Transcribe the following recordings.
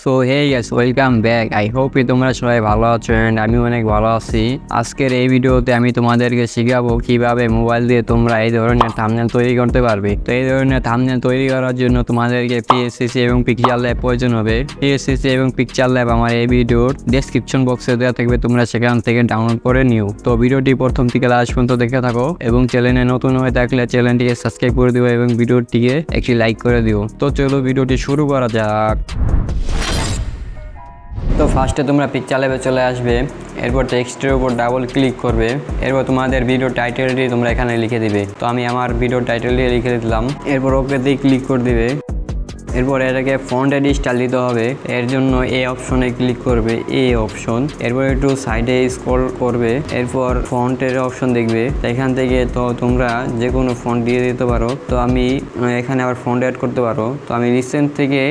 So hey guys, welcome back. I hope তোমরা সবাই ভালো আছো এন্ড আমি অনেক ভালো আছি। আজকের এই ভিডিওতে আমি তোমাদেরকে শিখাবো কিভাবে মোবাইল দিয়ে তোমরা এই ধরনের থাম্বনেল তৈরি করতে পারবে। তো এই ধরনের থাম্বনেল তৈরি করার জন্য তোমাদেরকে পিএসসিসি এবং পিকচার ল্যাব প্রয়োজন হবে। পিএসসিসি এবং পিকচার ল্যাব আমার এই ভিডিওর ডেসক্রিপশন বক্সে দেওয়া থাকবে, তোমরা সেখান থেকে ডাউনলোড করে নিও। তো ভিডিওটি প্রথম থেকে লাস্ট পর্যন্ত দেখে থাকো এবং চ্যানেলে নতুন হয়ে থাকলে চ্যানেলটিকে সাবস্ক্রাইব করে দিও এবং ভিডিওটিকে একটি লাইক করে দিও। তো চলো ভিডিওটি শুরু করা যাক। তো ফার্স্টে তোমরা পিকচার ল্যাবে চলে আসবে, এরপর টেক্সটের উপর ডাবল ক্লিক করবে, এরপর তোমাদের ভিডিও টাইটেলটি তোমরা এখানে লিখে দিবে। তো আমি আমার ভিডিও টাইটেলটি লিখে দিলাম, এরপর ওকে দিয়ে ক্লিক করে দিবে। এরপর এটাকে ফন্ট এড স্টাইল দিতে হবে, এর জন্য এই অপশনে ক্লিক করবে, এই অপশন। এরপর একটু সাইডে স্ক্রল করবে, এরপর ফন্টের অপশন দেখবে, এখান থেকে তো তোমরা যে কোনো ফন্ট দিয়ে দিতে পারো। তো আমি এখানে আবার ফন্ট অ্যাড করতে পারো। তো আমি রিসেন্ট থেকে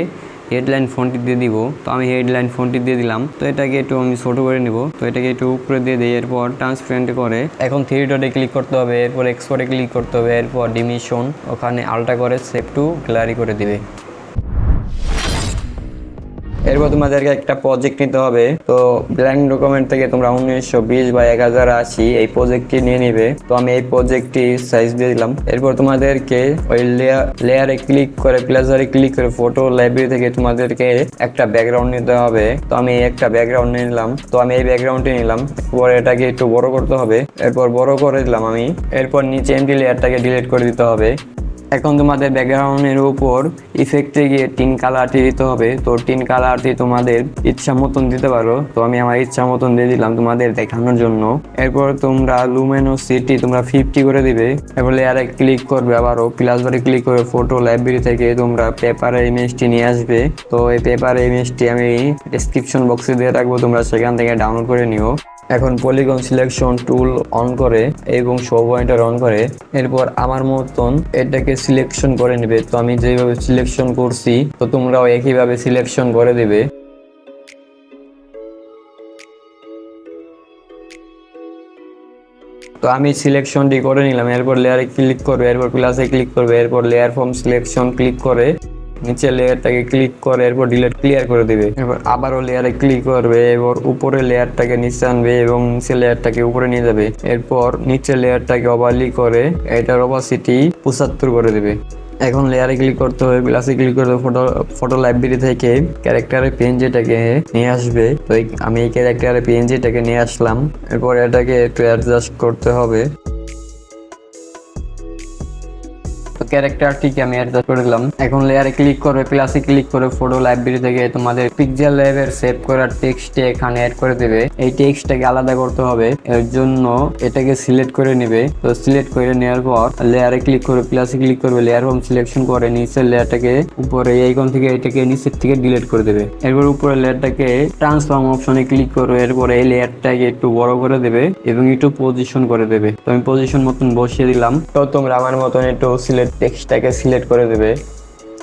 হেডলাইন ফন্টটি দিয়ে দিব। তো আমি হেডলাইন ফন্টটি দিয়ে দিলাম। তো এটাকে একটু আমি ছোটো করে নিব। তো এটাকে একটু উপরে দিয়ে দিই, এরপর ট্রান্সপারেন্ট করে এখন 3 ডটে ক্লিক করতে হবে, এরপর এক্সপোর্টে ক্লিক করতে হবে, এরপর ডিমিশন ওখানে আলটা করে সেভ টু গ্যালারি করে দিবে। এরপর তোমাদেরকে একটা প্রজেক্ট নিতে হবে। তো ব্ল্যাঙ্ক ডকুমেন্ট থেকে তোমরা 1920 বা 1080 এই প্রজেক্টটি নিয়ে নিবে। তো আমি এই প্রজেক্টটি সাইজ দিয়ে দিলাম। এরপর তোমাদেরকে ওই লেয়ারে ক্লিক করে প্লাসবারে ক্লিক করে ফটো লাইব্রেরি থেকে তোমাদেরকে একটা ব্যাকগ্রাউন্ড নিতে হবে। তো আমি একটা ব্যাকগ্রাউন্ড নিয়ে নিলাম। তো আমি এই ব্যাকগ্রাউন্ডটি নিলাম, এরপর এটাকে একটু বড় করতে হবে, এরপর বড় করে দিলাম আমি। এরপর নিচে এমটি লেয়ারটাকে ডিলিট করে দিতে হবে। এখন তোমাদের ব্যাকগ্রাউন্ডের উপর ইফেক্টে গিয়ে টিন কালারটি দিতে হবে। তো টিন কালারটি তোমাদের ইচ্ছা মতন দিতে পারো। তো আমি আমার ইচ্ছা মতন দিয়ে দিলাম তোমাদের দেখানোর জন্য। এরপর তোমরা লুমিনোসিটি তোমরা 50 করে দিবে। এরপর লেয়ারে ক্লিক করবে, আবারও প্লাস বারে ক্লিক করে ফটো লাইব্রেরি থেকে তোমরা পেপারের ইমেজটি নিয়ে আসবে। তো এই পেপারের ইমেজটি আমি ডেসক্রিপশন বক্সে দিয়ে রাখবো, তোমরা সেখান থেকে ডাউনলোড করে নিও। এখন পলিগন সিলেকশন টুল অন করে এবং শো পয়েন্টার অন করে এরপর আমার মতন এটাকে সিলেকশন করে নেবে। তো আমি যেভাবে সিলেকশন করছি তো তোমরাও একইভাবে সিলেকশন করে দেবে। তো আমি সিলেকশনটি করে নিলাম। এরপর লেয়ারে ক্লিক করবে, এরপর প্লাসে ক্লিক করবে, এরপর লেয়ার ফর্ম সিলেকশন ক্লিক করে নিচে লেয়ারটাকে ক্লিক করে এরপর ডিলিট ক্লিয়ার করে দিবে। এরপর আবারও লেয়ারে ক্লিক করবে, এরপর উপরে লেয়ারটাকে নিচে আনবে এবং নিচে লেয়ারটাকে উপরে নিয়ে যাবে। এরপর নিচে লেয়ারটাকে ওভারলি করে এটার অপাসিটি 75 করে দেবে। এখন লেয়ারে ক্লিক করতে হবে, প্লাসে ক্লিক করতে হবে, ফটো লাইব্রেরি থেকে ক্যারেক্টারের পিএনজিটাকে নিয়ে আসবে। তো আমি এই ক্যারেক্টারের পিএনজিটাকে নিয়ে আসলাম। এরপর এটাকে একটু অ্যাডজাস্ট করতে হবে। ক্যারেক্টারটিকে আমি অ্যাডজাস্ট করে দিলাম। এখন লেয়ারে ক্লিক করবে, প্লাসে ক্লিক করে ফটো লাইব্রেরি থেকে তোমাদের পিকচার ল্যাবের সেভ করার টেক্সটে এখানে অ্যাড করে দেবে। এই টেক্সটটাকে আলাদা করতে হবে, এর জন্য এটাকে সিলেক্ট করে নেবে। তো সিলেক্ট করে নেওয়ার পর লেয়ারে ক্লিক করবে, প্লাসে ক্লিক করবে, লেয়ার ফর্ম সিলেকশন করে নিচের লেয়ারটাকে উপরে এইকন থেকে এটাকে নিচের থেকে ডিলিট করে দেবে। এরপর উপরে লেয়ারটাকে ট্রান্সফর্ম অপশনে ক্লিক করবে, এরপর এই লেয়ারটাকে একটু বড় করে দেবে এবং একটু পজিশন করে দেবে। তো আমি পজিশন মতন বসিয়ে দিলাম। তো তোমরা আমার মতন একটু টেক্সটটাকে সিলেক্ট করে দেবে।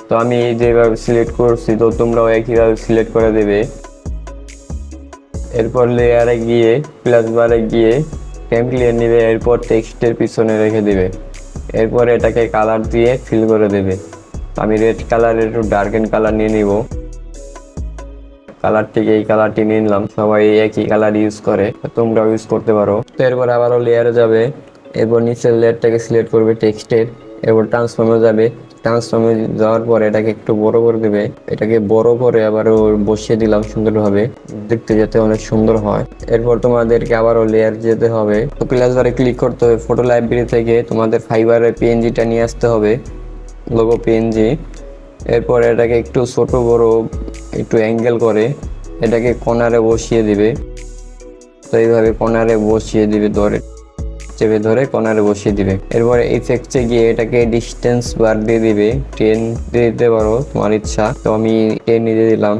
তো আমি যেভাবে সিলেক্ট করছি তো তোমরাও একইভাবে সিলেক্ট করে দেবে। এরপর লেয়ারে গিয়ে প্লাস বারে গিয়ে টেমপ্লেট নেবে, এরপর টেক্সটের পিছনে রেখে দেবে। এরপর এটাকে কালার দিয়ে ফিল করে দেবে। আমি রেড কালারের একটু ডার্কেন কালার নিয়ে নিব। কালারটিকে এই কালারটি নিয়ে নিলাম, সবাই একই কালার ইউজ করে, তোমরাও ইউজ করতে পারো। তো এরপর আবারও লেয়ারে যাবে, এরপর নিচের লেয়ারটাকে সিলেক্ট করবে টেক্সটের, এরপর ট্রান্সফর্মে যাবে। ট্রান্সফর্মে যাওয়ার পর এটাকে একটু বড় করে দেবে। এটাকে বড় করে আবারও বসিয়ে দিলাম সুন্দরভাবে, দেখতে যাতে অনেক সুন্দর হয়। এরপর তোমাদেরকে আবারও লেয়ার যেতে হবে। তো প্লাস বারে ক্লিক করতে হবে, ফটো লাইব্রেরি থেকে তোমাদের ফাইবারের পিএনজিটা নিয়ে আসতে হবে, লোগো পিএনজি। এরপর এটাকে একটু ছোট বড় একটু অ্যাঙ্গেল করে এটাকে কর্নারে বসিয়ে দিবে। তো এইভাবে কর্নারে বসিয়ে দিবে, চেপে ধরে কর্নারে বসিয়ে দিবে। এরপরে ইফেক্টে গিয়ে এটাকে ডিস্টেন্স বার দিয়ে দিবে, 10 দিয়ে দিতে পারো তোমার ইচ্ছা। তো আমি 10 দিয়ে দিলাম।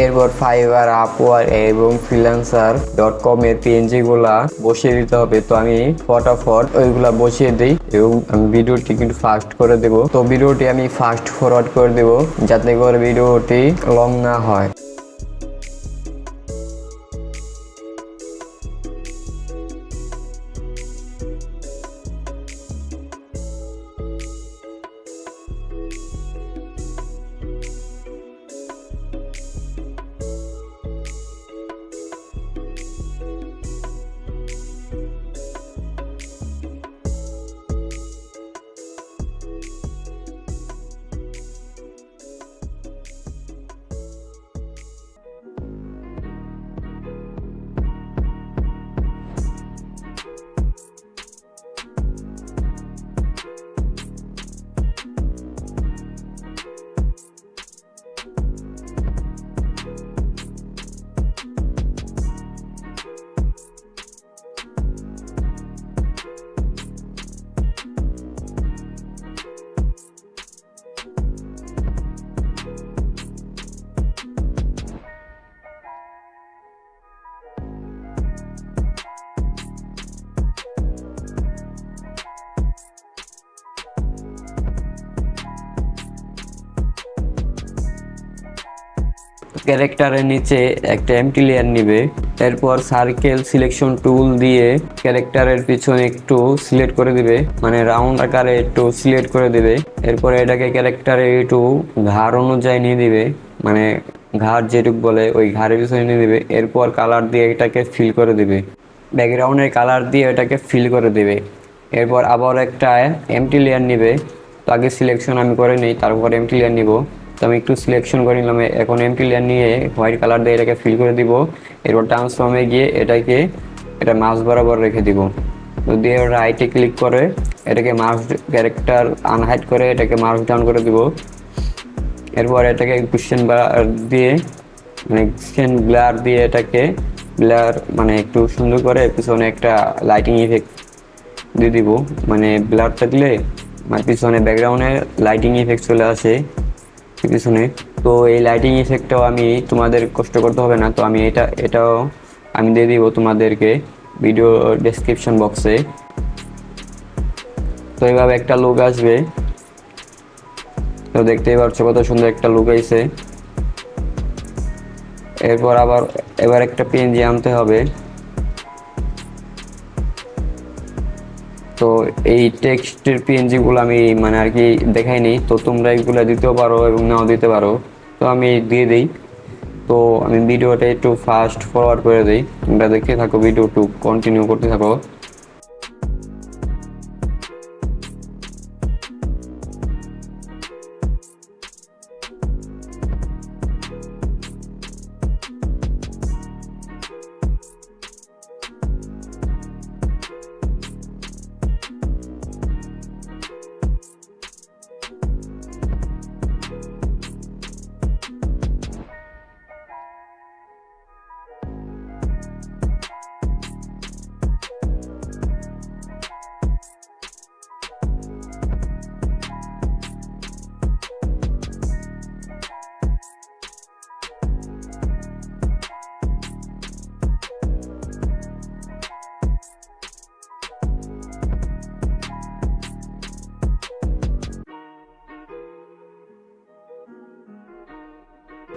এরপর ফাইবার, আপওয়ার এবং freelancer.com এর পিএনজি গুলা বসিয়ে দিতে হবে। তো আমি ফটাফট ওইগুলা বসিয়ে দিই এবং আমি ভিডিওটি কিন্তু ফাস্ট করে দেব। তো ভিডিওটি আমি ফাস্ট ফরওয়ার্ড করে দেব যাতে করে ভিডিওটি লং না হয়। ক্যারেক্টারের নিচে একটা এমটি লেয়ার নিবে, এরপর সার্কেল সিলেকশন টুল দিয়ে ক্যারেক্টারের পিছনে একটু সিলেক্ট করে দিবে, মানে রাউন্ড আকারে একটু সিলেক্ট করে দিবে। এরপর এটাকে ক্যারেক্টারে একটু ঘাড় অনুযায়ী নিয়ে দিবে, মানে ঘাড় যেটুক বলে ওই ঘাড়ের পিছনে নিয়ে দিবে। এরপর কালার দিয়ে এটাকে ফিল করে দিবে, ব্যাকগ্রাউন্ডের কালার দিয়ে এটাকে ফিল করে দিবে। এরপর আবার একটা এমটি লেয়ার নিবে, তো আগে সিলেকশন আমি করে নিই, তারপর এমটি লেয়ার নিব। তো আমি একটু সিলেকশন করে নিলাম, এখন এমটি লেয়ার নিয়ে হোয়াইট কালার দিয়ে এটাকে ফিল করে দিব। এরপর ট্রান্সফর্মে গিয়ে এটা মাউস বরাবর রেখে দিব। তো দিয়ে রাইটে ক্লিক করে এটাকে মাউস ক্যারেক্টার আনহাইড করে এটাকে মাউস ডাউন করে দিব। এরপর এটাকে কুশন দিয়ে মানে কুশন ব্লার দিয়ে এটাকে ব্লার মানে একটু সুন্দর করে পিছনে একটা লাইটিং ইফেক্ট দিয়ে দিব, মানে ব্লার থাকলে মানে পিছনে ব্যাকগ্রাউন্ডে লাইটিং ইফেক্ট চলে আসে পিছনে। তো এই লাইটিং ইফেক্টটাও আমি তোমাদের কষ্ট করতে হবে না, তো আমি এটাও আমি দিয়ে দিব তোমাদেরকে ভিডিও ডেসক্রিপশন বক্সে। তো এইভাবে একটা লুক আসবে, তো দেখতেই পাচ্ছ কত সুন্দর একটা লুক আইছে। এরপর এবার একটা পিএনজি আনতে হবে। তো এই টেক্সটের পিএনজি গুলো আমি মানে আর কি দেখাইনি, তো তোমরা এগুলো দিতেও পারো এবং নাও দিতে পারো। তো আমি দিয়ে দিই। তো আমি ভিডিওটা একটু ফাস্ট ফরওয়ার্ড করে দিই, তোমরা দেখতে থাকো, ভিডিও একটু কন্টিনিউ করতে থাকো।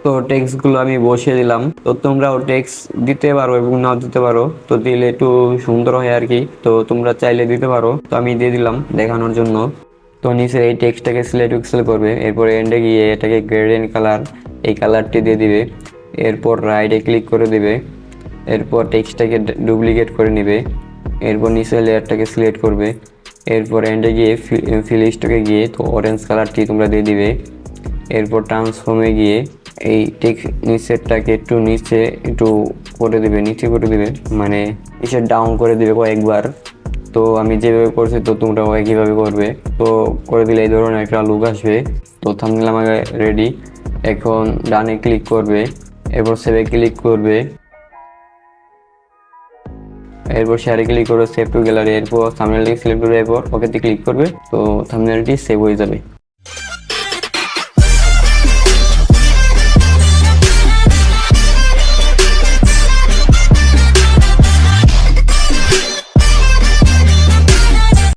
তো টেক্সট গুলো আমি বসিয়ে দিলাম, তো তোমরাও টেক্সট দিতে পারো এবং নাও দিতে পারো, তো দিলে একটু সুন্দর হয় আর কি। তো তোমরা চাইলে দিতে পারো, তো আমি দিয়ে দিলাম দেখানোর জন্য। তো নিচে এই টেক্সটটাকে সিলেক্ট পিক্সেল করবে, এরপর এন্ডে গিয়ে এটাকে গ্রেডিয়েন্ট কালার এই কালারটি দিয়ে দিবে। এরপর রাইটে ক্লিক করে দিবে, এরপর টেক্সটটাকে ডুপ্লিকেট করে নেবে। এরপর নিচে লেয়ারটাকে সিলেক্ট করবে, এরপর এন্ডে গিয়ে ফিল স্টকে গিয়ে তো অরেঞ্জ কালারটি তোমরা দিয়ে দিবে। এরপর ট্রান্সফর্মে গিয়ে এই নিচেরটাকে একটু একটু করে দিবে, নিচে করে দিবে, মানে নিচে ডাউন করে দিবে কয়েকবার। তো আমি যেভাবে করছি তো তোমরাও একইভাবে করবে। তো করে দিলে এই ধরনের একটা লুক আসবে। তো থাম্বনেল আমার রেডি। এখন ডানে ক্লিক করবে, এরপর সেভে ক্লিক করবে, এরপর শেয়ারে ক্লিক করবে, সেভ টু গ্যালারি, এরপর থাম্বনেলটিকে সিলেক্ট করবে, এরপর ওকেতে ক্লিক করবে, তো থাম্বনেলটি সেভ হয়ে যাবে।